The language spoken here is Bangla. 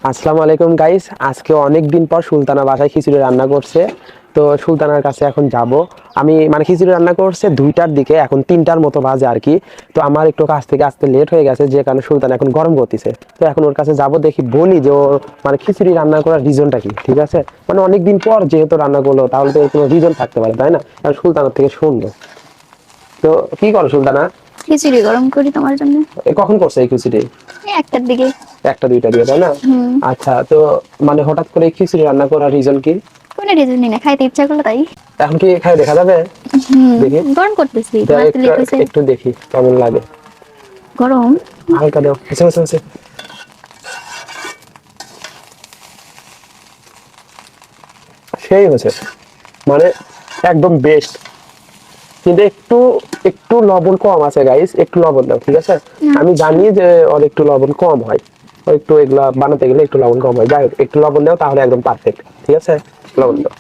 আসসালামু আলাইকুম গাইস। আজকে অনেক দিন পর সুলতানা বাসায় খিচুড়ি রান্না করছে। তো সুলতানার কাছে এখন যাব। আমি মানে খিচুড়ি রান্না করছে 2টার দিকে, এখন 3টার মতো বাজে আর কি। তো আমার একটু কাছ থেকে আসতে লেট হয়ে গেছে, যে কারণে সুলতানা এখন গরম করতেছে। তো এখন ওর কাছে যাব, দেখি বলি যে ও মানে খিচুড়ি রান্না করার রিজনটা কি। ঠিক আছে, মানে অনেকদিন পর যেহেতু রান্না করলো, তাহলে তো এর কোনো রিজন থাকতে পারে, তাই না? আর সুলতানার থেকে শুনবো। তো কি করো সুলতানা? খিচুড়ি গরম করি তোমার জন্য। কখন করছে এই খিচুড়ি? এই একটার দিকে। 1টা 2টা দিয়ে, তাই না? হুম। আচ্ছা, তো মানে হঠাৎ করে এই খিচুড়ি রান্না করার রিজন কি? কোনো রিজনই না, খাইতে ইচ্ছা করলো তাই। এখন কি খাই দেখা যাবে? হুম। দেখি, গরম করতেছি, যা তোমার তো একটু লেট হয়েছে। একটু দেখি কেমন লাগে। গরম। হালকা দাও, হেসে হেসে হেসে। সেই হয়েছে, মানে একদম বেস্ট। কিন্তু একটু একটু লবণ কম আছে গাইস, একটু লবণ দাও, ঠিক আছে? আমি আচ্ছা। জানি যে ওর একটু লবণ কম হয়, ও একটু এগুলা বানাতে গেলে একটু লবণ কম হয়। যাই হোক, একটু লবণ দাও, তাহলে একদম পারফেক্ট। ঠিক আছে, লবণ দাও।